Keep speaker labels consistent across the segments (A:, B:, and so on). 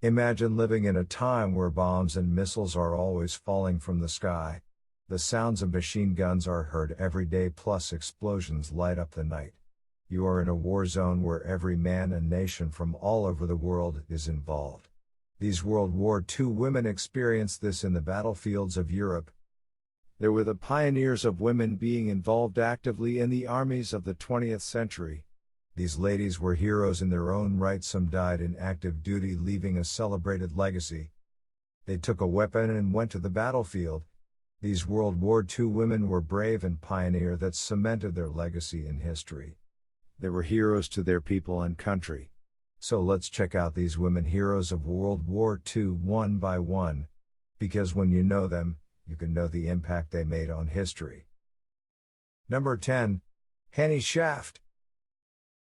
A: Imagine living in a time where bombs and missiles are always falling from the sky. The sounds of machine guns are heard every day, plus explosions light up the night. You are in a war zone where every man and nation from all over the world is involved. These World War II women experienced this in the battlefields of Europe. They were the pioneers of women being involved actively in the armies of the 20th century. These ladies were heroes in their own right. Some died in active duty, leaving a celebrated legacy. They took a weapon and went to the battlefield. These World War II women were brave and pioneer that cemented their legacy in history. They were heroes to their people and country. So let's check out these women heroes of World War II one by one. Because when you know them, you can know the impact they made on history. Number 10. Hannie Schaft.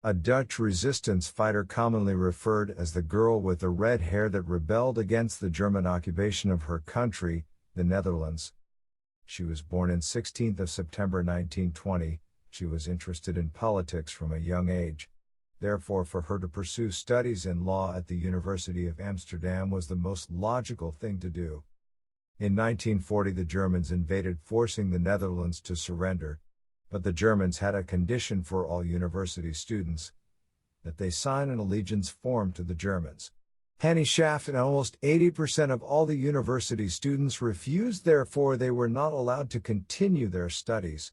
A: A Dutch resistance fighter commonly referred as the girl with the red hair that rebelled against the German occupation of her country, the Netherlands. She was born on 16th of September 1920. She was interested in politics from a young age. Therefore, for her to pursue studies in law at the University of Amsterdam was the most logical thing to do. In 1940 the Germans invaded, forcing the Netherlands to surrender. But the Germans had a condition for all university students: that they sign an allegiance form to the Germans. Hannie Schaft and almost 80% of all the university students refused, therefore they were not allowed to continue their studies.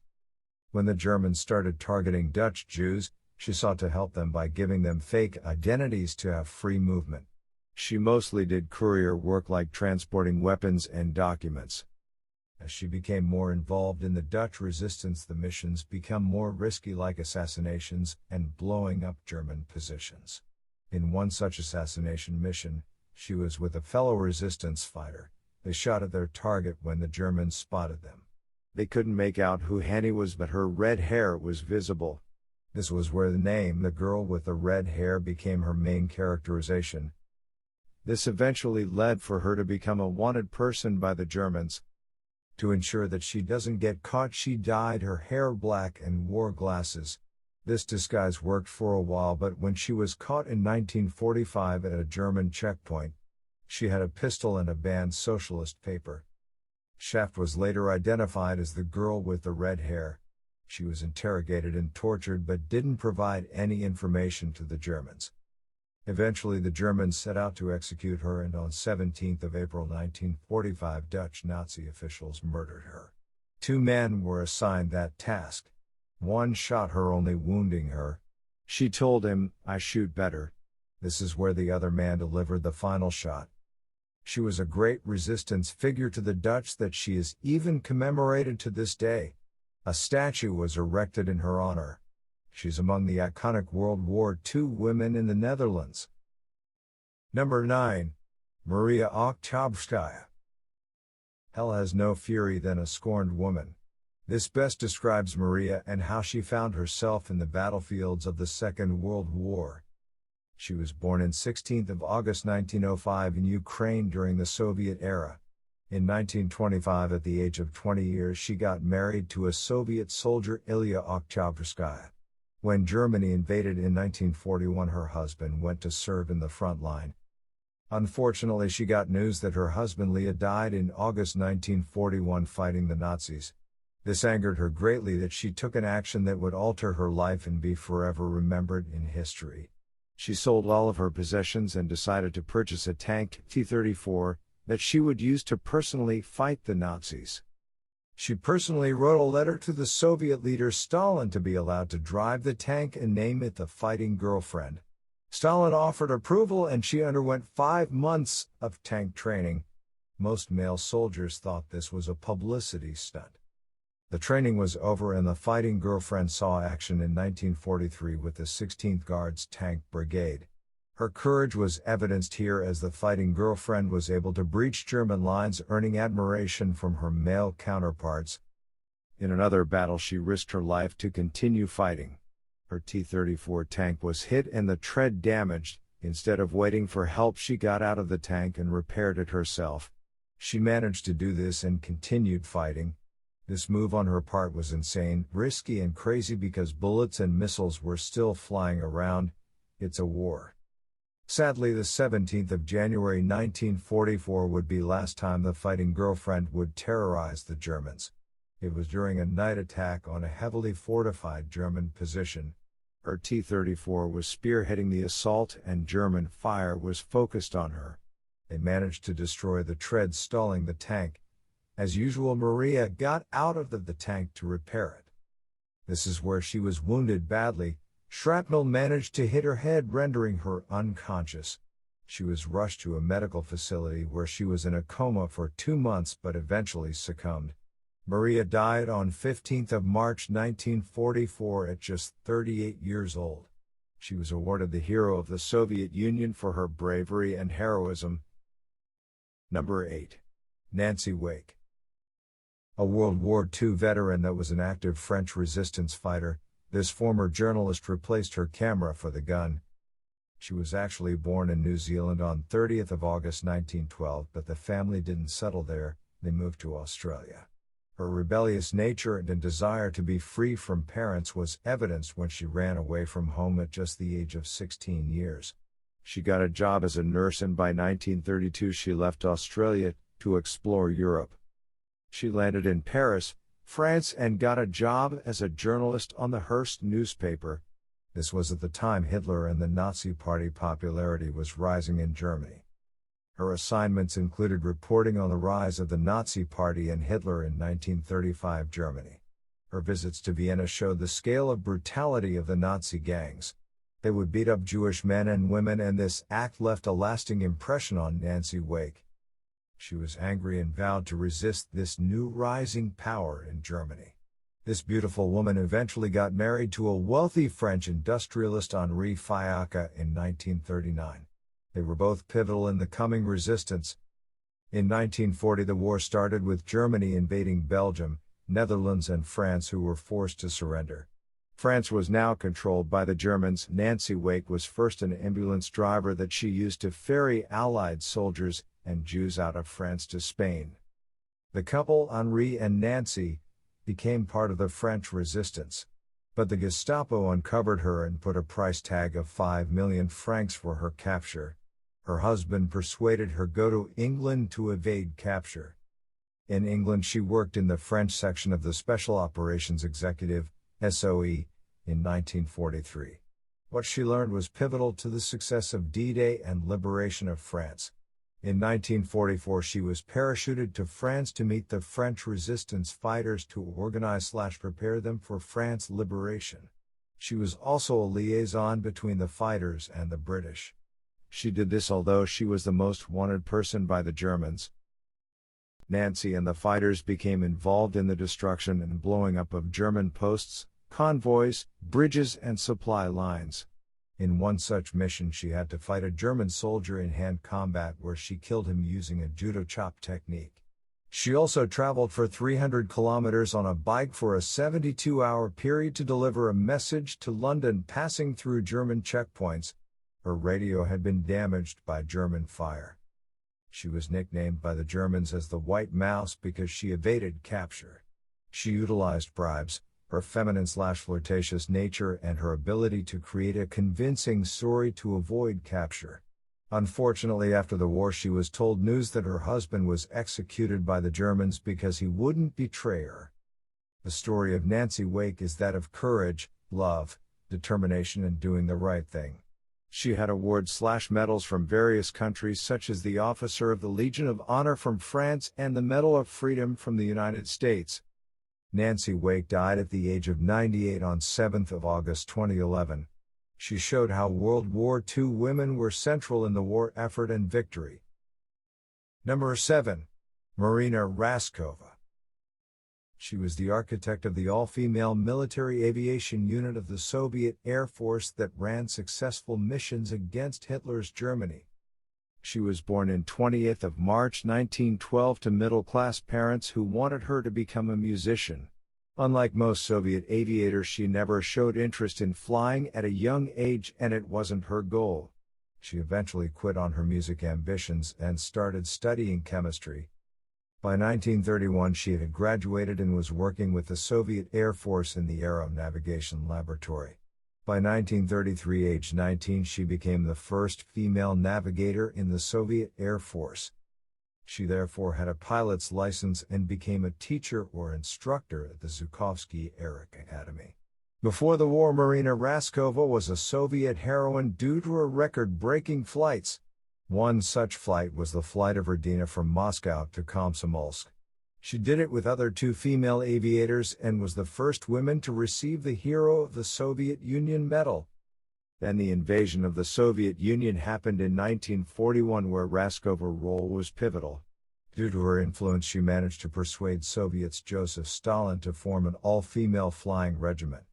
A: When the Germans started targeting Dutch Jews, she sought to help them by giving them fake identities to have free movement. She mostly did courier work like transporting weapons and documents. As she became more involved in the Dutch resistance, the missions became more risky, like assassinations and blowing up German positions. In one such assassination mission, she was with a fellow resistance fighter. They shot at their target when the Germans spotted them. They couldn't make out who Hannie was, but her red hair was visible. This was where the name "the girl with the red hair" became her main characterization. This eventually led for her to become a wanted person by the Germans. To ensure that she doesn't get caught, she dyed her hair black and wore glasses. This disguise worked for a while, but when she was caught in 1945 at a German checkpoint, she had a pistol and a banned socialist paper. Schaft was later identified as the girl with the red hair. She was interrogated and tortured but didn't provide any information to the Germans. Eventually the Germans set out to execute her, and on 17th of April 1945 Dutch Nazi officials murdered her. 2 men were assigned that task. One shot her, only wounding her. She told him, "I shoot better." This is where the other man delivered the final shot. She was a great resistance figure to the Dutch that she is even commemorated to this day. A statue was erected in her honor. She's among the iconic World War II women in the Netherlands. Number 9. Maria Oktyabrskaya. Hell has no fury than a scorned woman. This best describes Maria and how she found herself in the battlefields of the Second World War. She was born on 16th of August 1905 in Ukraine during the Soviet era. In 1925, at the age of 20 years, she got married to a Soviet soldier, Lilia Oktyabrskaya. When Germany invaded in 1941, her husband went to serve in the front line. Unfortunately, she got news that her husband Leah died in August 1941 fighting the Nazis. This angered her greatly that she took an action that would alter her life and be forever remembered in history. She sold all of her possessions and decided to purchase a tank, T-34, that she would use to personally fight the Nazis. She personally wrote a letter to the Soviet leader Stalin to be allowed to drive the tank and name it the Fighting Girlfriend. Stalin offered approval and she underwent 5 months of tank training. Most male soldiers thought this was a publicity stunt. The training was over and the Fighting Girlfriend saw action in 1943 with the 16th Guards Tank Brigade. Her courage was evidenced here as the Fighting Girlfriend was able to breach German lines, earning admiration from her male counterparts. In another battle she risked her life to continue fighting. Her T-34 tank was hit and the tread damaged. Instead of waiting for help, she got out of the tank and repaired it herself. She managed to do this and continued fighting. This move on her part was insane, risky and crazy because bullets and missiles were still flying around. It's a war. Sadly, the 17th of January 1944 would be last time the fighting girlfriend would terrorize the Germans. It was during a night attack on a heavily fortified German position. Her T-34 was spearheading the assault and German fire was focused on her. They managed to destroy the treads, stalling the tank. As usual, Maria got out of the tank to repair it. This is where she was wounded badly. Shrapnel managed to hit her head, rendering her unconscious. She was rushed to a medical facility where she was in a coma for 2 months but eventually succumbed. Maria died on 15th of March 1944 at just 38 years old. She was awarded the Hero of the Soviet Union for her bravery and heroism. Number 8. Nancy Wake. A World War II veteran that was an active French resistance fighter, this former journalist replaced her camera for the gun. She was actually born in New Zealand on 30th of August 1912, but the family didn't settle there, they moved to Australia. Her rebellious nature and desire to be free from parents was evidenced when she ran away from home at just the age of 16 years. She got a job as a nurse, and by 1932 she left Australia to explore Europe. She landed in Paris, France, and got a job as a journalist on the Hearst newspaper. This was at the time Hitler and the Nazi Party popularity was rising in Germany. Her assignments included reporting on the rise of the Nazi Party and Hitler in 1935 Germany. Her visits to Vienna showed the scale of brutality of the Nazi gangs. They would beat up Jewish men and women, and this act left a lasting impression on Nancy Wake. She was angry and vowed to resist this new rising power in Germany. This beautiful woman eventually got married to a wealthy French industrialist Henri Fiacre in 1939. They were both pivotal in the coming resistance. In 1940 the war started with Germany invading Belgium, Netherlands and France, who were forced to surrender. France was now controlled by the Germans. Nancy Wake was first an ambulance driver that she used to ferry Allied soldiers and Jews out of France to Spain. The couple, Henri and Nancy, became part of the French resistance. But the Gestapo uncovered her and put a price tag of 5 million francs for her capture. Her husband persuaded her to go to England to evade capture. In England she worked in the French section of the Special Operations Executive, SOE, in 1943. What she learned was pivotal to the success of D-Day and liberation of France. In 1944 she was parachuted to France to meet the French resistance fighters to organize/prepare them for France's liberation. She was also a liaison between the fighters and the British. She did this although she was the most wanted person by the Germans. Nancy and the fighters became involved in the destruction and blowing up of German posts, convoys, bridges and supply lines. In one such mission she had to fight a German soldier in hand combat where she killed him using a judo chop technique. She also traveled for 300 kilometers on a bike for a 72-hour period to deliver a message to London passing through German checkpoints. Her radio had been damaged by German fire. She was nicknamed by the Germans as the White Mouse because she evaded capture. She utilized bribes, her feminine/flirtatious nature and her ability to create a convincing story to avoid capture. Unfortunately, after the war she was told news that her husband was executed by the Germans because he wouldn't betray her. The story of Nancy Wake is that of courage, love, determination and doing the right thing. She had awards/medals from various countries such as the Officer of the Legion of Honor from France and the Medal of Freedom from the United States. Nancy Wake died at the age of 98 on 7th of August 2011. She showed how World War II women were central in the war effort and victory. Number 7. Marina Raskova. She was the architect of the all-female military aviation unit of the Soviet Air Force that ran successful missions against Hitler's Germany. She was born in 20th of March 1912 to middle-class parents who wanted her to become a musician. Unlike most Soviet aviators, she never showed interest in flying at a young age, and it wasn't her goal. She eventually quit on her music ambitions and started studying chemistry. By 1931 she had graduated and was working with the Soviet Air Force in the Aero Navigation Laboratory. By 1933, aged 19, she became the first female navigator in the Soviet Air Force. She therefore had a pilot's license and became a teacher or instructor at the Zhukovsky Air Academy. Before the war, Marina Raskova was a Soviet heroine due to her record-breaking flights. One such flight was the flight of Rodina from Moscow to Komsomolsk. She did it with other two female aviators and was the first woman to receive the Hero of the Soviet Union medal. Then the invasion of the Soviet Union happened in 1941, where Raskova's role was pivotal. Due to her influence, she managed to persuade Soviets Joseph Stalin to form an all-female flying regiment.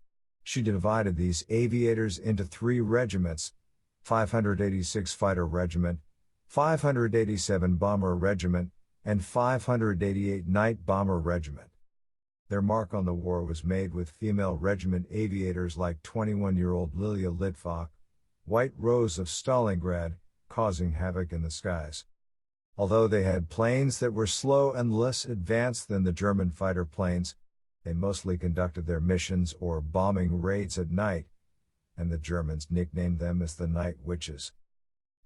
A: She divided these aviators into three regiments: 586 Fighter Regiment, 587 Bomber Regiment, and 588 Night Bomber Regiment. Their mark on the war was made with female regiment aviators like 21-year-old Lilia Litvak, White Rose of Stalingrad, causing havoc in the skies. Although they had planes that were slow and less advanced than the German fighter planes, they mostly conducted their missions or bombing raids at night, and the Germans nicknamed them as the Night Witches.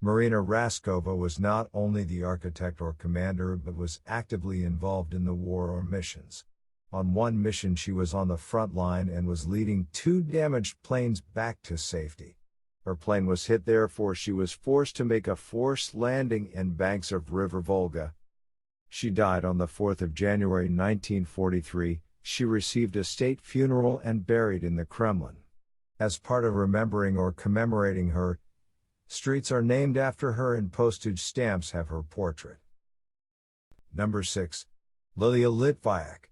A: Marina Raskova was not only the architect or commander but was actively involved in the war or missions. On one mission she was on the front line and was leading two damaged planes back to safety. Her plane was hit, therefore she was forced to make a forced landing in banks of River Volga. She died on the 4th of January 1943. She received a state funeral and buried in the Kremlin. As part of remembering or commemorating her, streets are named after her and postage stamps have her portrait. Number 6. Lilia Litvyak.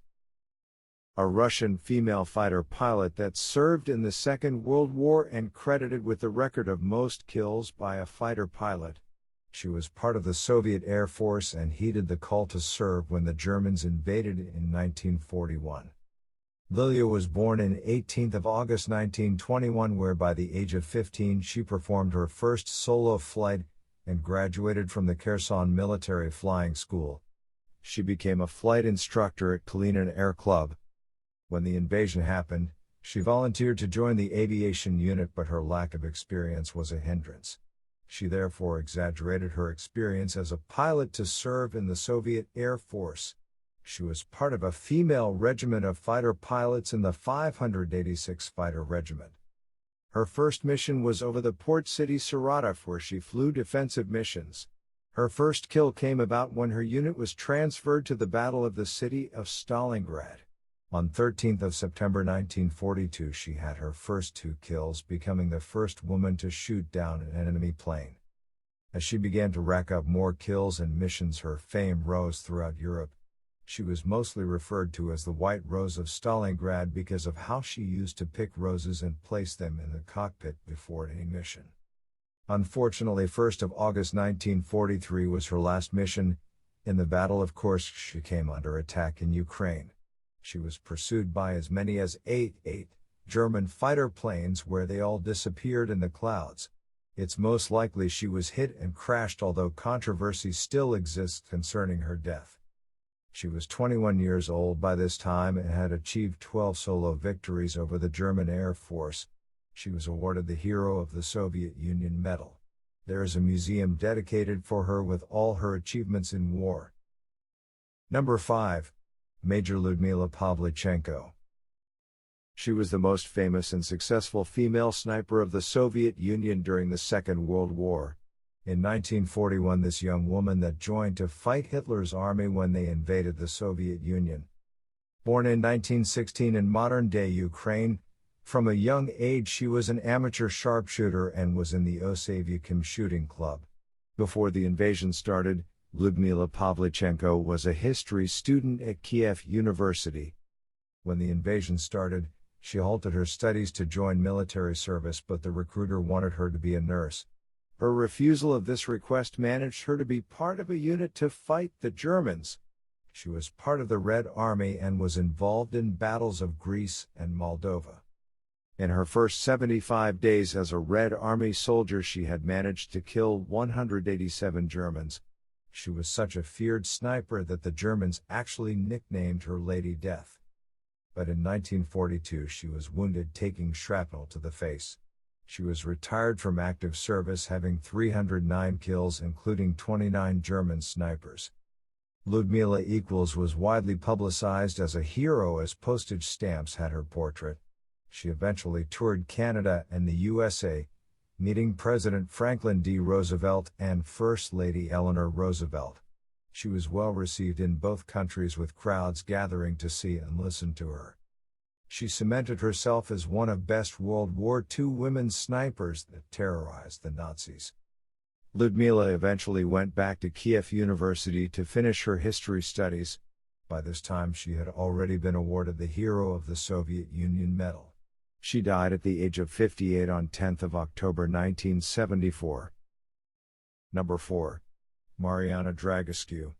A: A Russian female fighter pilot that served in the Second World War and credited with the record of most kills by a fighter pilot. She was part of the Soviet Air Force and heeded the call to serve when the Germans invaded in 1941. Lilia was born on 18 August 1921, where by the age of 15 she performed her first solo flight and graduated from the Kherson Military Flying School. She became a flight instructor at Kalinin Air Club. When the invasion happened, she volunteered to join the aviation unit, but her lack of experience was a hindrance. She therefore exaggerated her experience as a pilot to serve in the Soviet Air Force. She was part of a female regiment of fighter pilots in the 586 Fighter Regiment. Her first mission was over the port city Saratov, where she flew defensive missions. Her first kill came about when her unit was transferred to the Battle of the City of Stalingrad. On 13 September 1942 she had her first two kills, becoming the first woman to shoot down an enemy plane. As she began to rack up more kills and missions, her fame rose throughout Europe. She was mostly referred to as the White Rose of Stalingrad because of how she used to pick roses and place them in the cockpit before any mission. Unfortunately, 1st of August 1943 was her last mission. In the Battle of Kursk she came under attack in Ukraine. She was pursued by as many as 8 German fighter planes, where they all disappeared in the clouds. It's most likely she was hit and crashed, although controversy still exists concerning her death. She was 21 years old by this time and had achieved 12 solo victories over the German Air Force. She was awarded the Hero of the Soviet Union medal. There is a museum dedicated for her with all her achievements in war. Number 5. Major Lyudmila Pavlichenko. She was the most famous and successful female sniper of the Soviet Union during the Second World War. In 1941, this young woman that joined to fight Hitler's army when they invaded the Soviet Union. Born in 1916 in modern-day Ukraine, from a young age she was an amateur sharpshooter and was in the Yevdokiya shooting club. Before the invasion started, Lyudmila Pavlichenko was a history student at Kiev University. When the invasion started, she halted her studies to join military service, but the recruiter wanted her to be a nurse. Her refusal of this request managed her to be part of a unit to fight the Germans. She was part of the Red Army and was involved in battles of Greece and Moldova. In her first 75 days as a Red Army soldier, she had managed to kill 187 Germans. She was such a feared sniper that the Germans actually nicknamed her Lady Death. but in 1942 she was wounded taking shrapnel to the face. She was retired from active service having 309 kills including 29 German snipers. Lyudmila was widely publicized as a hero as postage stamps had her portrait. She eventually toured Canada and the USA, meeting President Franklin D. Roosevelt and First Lady Eleanor Roosevelt. She was well received in both countries with crowds gathering to see and listen to her. She cemented herself as one of best World War II women snipers that terrorized the Nazis. Lyudmila eventually went back to Kiev University to finish her history studies. By this time she had already been awarded the Hero of the Soviet Union Medal. She died at the age of 58 on 10th of October 1974. Number 4. Mariana Dragescu.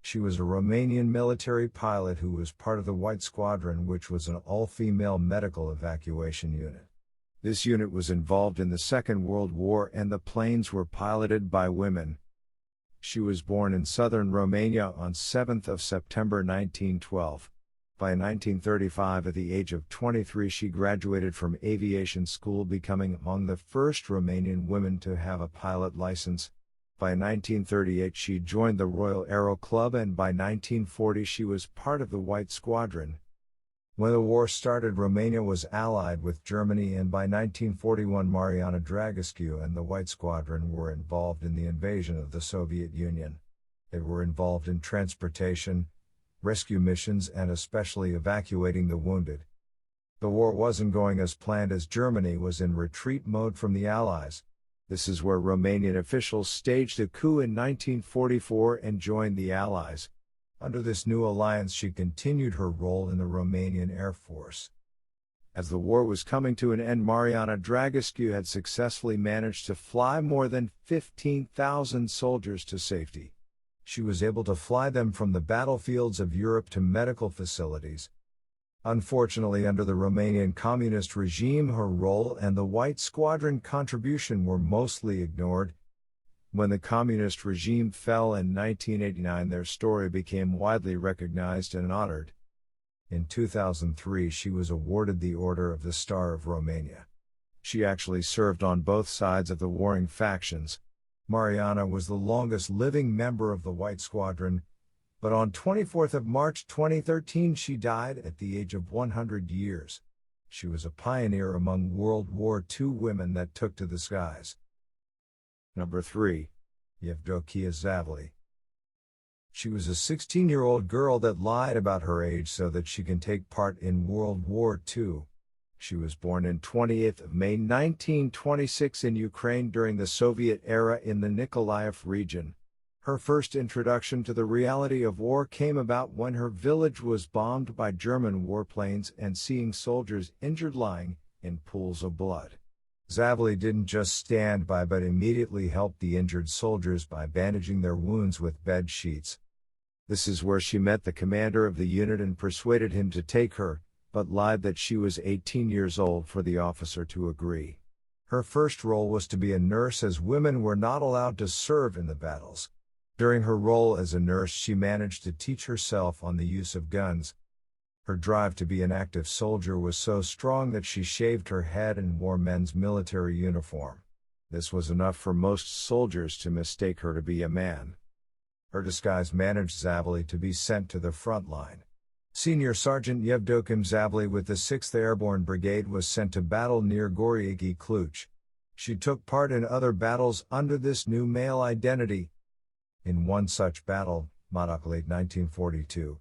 A: She was a Romanian military pilot who was part of the White Squadron, which was an all-female medical evacuation unit. This unit was involved in the Second World War and the planes were piloted by women. She was born in southern Romania on 7th of September 1912. By 1935, at the age of 23, she graduated from aviation school, becoming among the first Romanian women to have a pilot license. By 1938, she joined the Royal Aero Club, and by 1940, she was part of the White Squadron. When the war started, Romania was allied with Germany, and by 1941, Mariana Dragescu and the White Squadron were involved in the invasion of the Soviet Union. They were involved in transportation, rescue missions, and especially evacuating the wounded. The war wasn't going as planned as Germany was in retreat mode from the Allies. This is where Romanian officials staged a coup in 1944 and joined the Allies. Under this new alliance, she continued her role in the Romanian Air Force. As the war was coming to an end, Mariana Dragescu had successfully managed to fly more than 15,000 soldiers to safety. She was able to fly them from the battlefields of Europe to medical facilities. Unfortunately, under the Romanian communist regime, her role and the White Squadron contribution were mostly ignored. When the communist regime fell in 1989, their story became widely recognized and honored. In 2003, she was awarded the Order of the Star of Romania. She actually served on both sides of the warring factions. Mariana was the longest living member of the White Squadron, but on 24th of March 2013 she died at the age of 100 years. She was a pioneer among World War II women that took to the skies. Number 3. Yevdokiya Zavely. She was a 16-year-old girl that lied about her age so that she can take part in World War II. She was born on 28th of May 1926 in Ukraine during the Soviet era in the Nikolaev region. Her first introduction to the reality of war came about when her village was bombed by German warplanes and seeing soldiers injured lying in pools of blood. Zavely didn't just stand by but immediately helped the injured soldiers by bandaging their wounds with bed sheets. This is where she met the commander of the unit and persuaded him to take her, but lied that she was 18 years old for the officer to agree. Her first role was to be a nurse, as women were not allowed to serve in the battles. During her role as a nurse, she managed to teach herself on the use of guns. Her drive to be an active soldier was so strong that she shaved her head and wore men's military uniform. This was enough for most soldiers to mistake her to be a man. Her disguise managed Zavely to be sent to the front line. Senior Sergeant Yevdokiya Zavely with the 6th Airborne Brigade was sent to battle near Goriaki Cluj. She took part in other battles under this new male identity. In one such battle, Late 1942,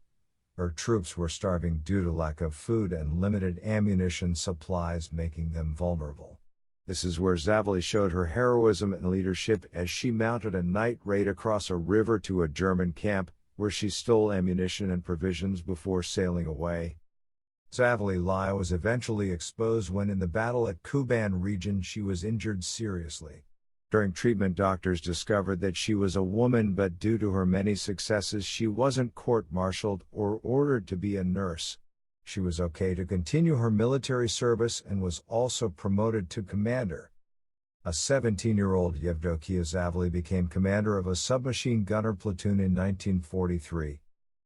A: her troops were starving due to lack of food and limited ammunition supplies, making them vulnerable. This is where Zavely showed her heroism and leadership as she mounted a night raid across a river to a German camp, where she stole ammunition and provisions before sailing away. Zavely's lie was eventually exposed when in the battle at Kuban region she was injured seriously. During treatment, doctors discovered that she was a woman, but due to her many successes she wasn't court-martialed or ordered to be a nurse. She was okay to continue her military service and was also promoted to commander. A 17-year-old Yevdokiya Zavely became commander of a submachine gunner platoon in 1943.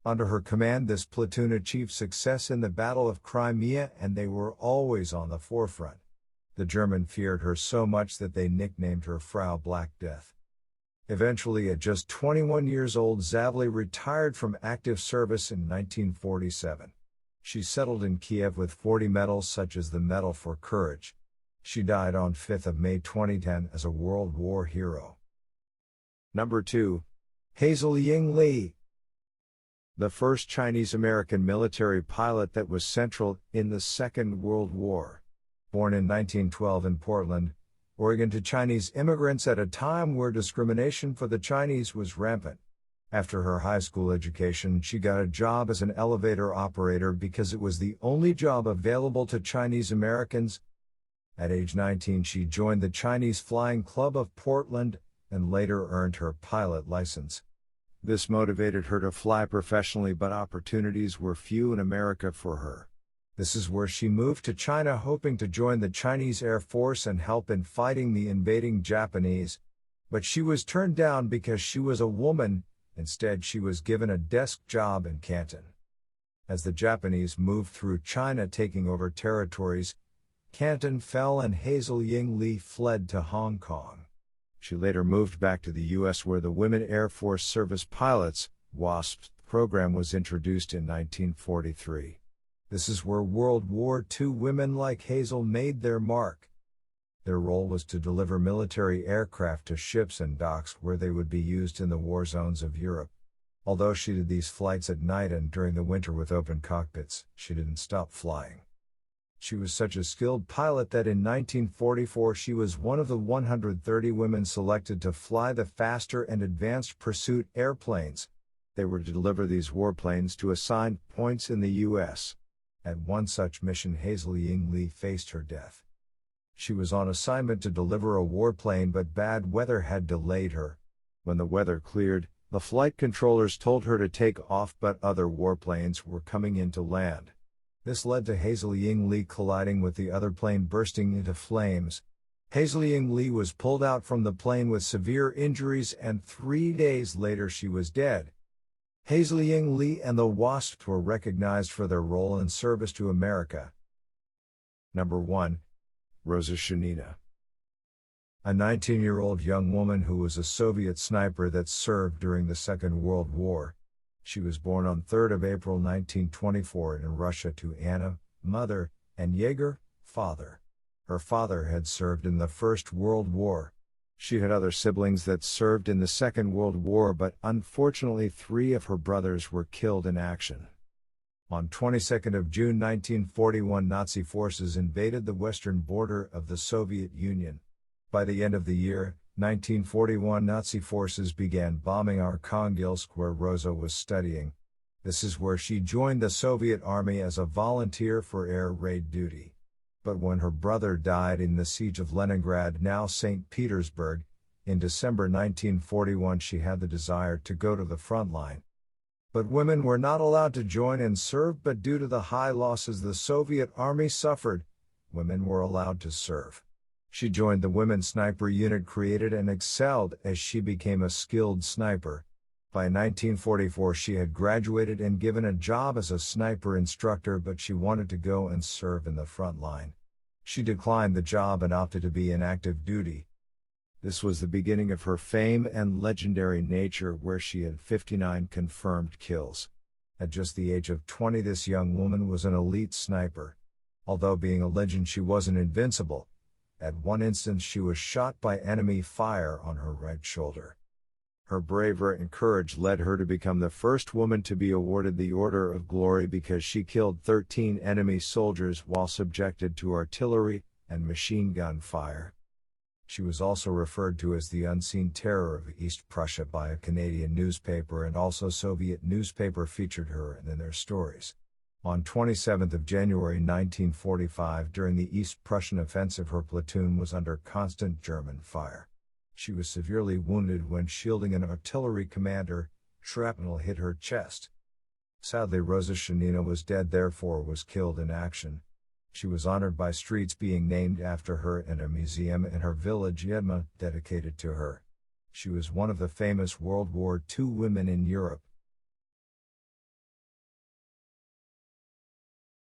A: Under her command, this platoon achieved success in the Battle of Crimea, and they were always on the forefront. The Germans feared her so much that they nicknamed her Frau Black Death. Eventually, at just 21 years old, Zavli retired from active service in 1947. She settled in Kiev with 40 medals such as the Medal for Courage. She died on 5 May 2010 as a World War hero. Number 2. Hazel Ying Li. The first Chinese-American military pilot that was central in the Second World War. Born in 1912 in Portland, Oregon to Chinese immigrants at a time where discrimination for the Chinese was rampant. After her high school education, she got a job as an elevator operator because it was the only job available to Chinese Americans. At age 19, she joined the Chinese Flying Club of Portland and later earned her pilot license. This motivated her to fly professionally, but opportunities were few in America for her. This is where she moved to China, hoping to join the Chinese Air Force and help in fighting the invading Japanese. But she was turned down because she was a woman. Instead, she was given a desk job in Canton. As the Japanese moved through China, taking over territories, Canton fell and Hazel Ying Li fled to Hong Kong. She later moved back to the U.S., where the Women Air Force Service Pilots (WASP) program was introduced in 1943. This is where World War II women like Hazel made their mark. Their role was to deliver military aircraft to ships and docks where they would be used in the war zones of Europe. Although she did these flights at night and during the winter with open cockpits, she didn't stop flying. She was such a skilled pilot that in 1944 she was one of the 130 women selected to fly the faster and advanced pursuit airplanes. They were to deliver these warplanes to assigned points in the U.S. At one such mission, Hazel Ying Li faced her death. She was on assignment to deliver a warplane, but bad weather had delayed her. When the weather cleared, the flight controllers told her to take off, but other warplanes were coming in to land. This led to Hazel Ying Li colliding with the other plane, bursting into flames. Hazel Ying Li was pulled out from the plane with severe injuries, and 3 days later she was dead. Hazel Ying Li and the WASPs were recognized for their role in service to America. Number 1. Rosa Shanina. A 19-year-old young woman who was a Soviet sniper that served during the Second World War. She was born on 3 April 1924 in Russia to Anna, mother, and Yegor, father. Her father had served in the First World War. She had other siblings that served in the Second World War, but unfortunately 3 of her brothers were killed in action. On 22nd of June 1941, Nazi forces invaded the western border of the Soviet Union. By the end of the year, 1941, Nazi forces began bombing Arkhangelsk, where Rosa was studying. This is where she joined the Soviet Army as a volunteer for air raid duty. But when her brother died in the siege of Leningrad, now St. Petersburg, in December 1941, she had the desire to go to the front line. But women were not allowed to join and serve, but due to the high losses the Soviet Army suffered, women were allowed to serve. She joined the Women's Sniper Unit created and excelled as she became a skilled sniper. By 1944 she had graduated and given a job as a sniper instructor, but she wanted to go and serve in the front line. She declined the job and opted to be in active duty. This was the beginning of her fame and legendary nature, where she had 59 confirmed kills. At just the age of 20, this young woman was an elite sniper. Although being a legend, she wasn't invincible. At one instance she was shot by enemy fire on her right shoulder. Her bravery and courage led her to become the first woman to be awarded the Order of Glory because she killed 13 enemy soldiers while subjected to artillery and machine gun fire. She was also referred to as the Unseen Terror of East Prussia by a Canadian newspaper, and also Soviet newspaper featured her in their stories. On 27 January 1945, during the East Prussian offensive, her platoon was under constant German fire. She was severely wounded when shielding an artillery commander. Shrapnel hit her chest. Sadly, Rosa Shanina was dead, therefore was killed in action. She was honored by streets being named after her and a museum in her village Lyudmila dedicated to her. She was one of the famous World War II women in Europe.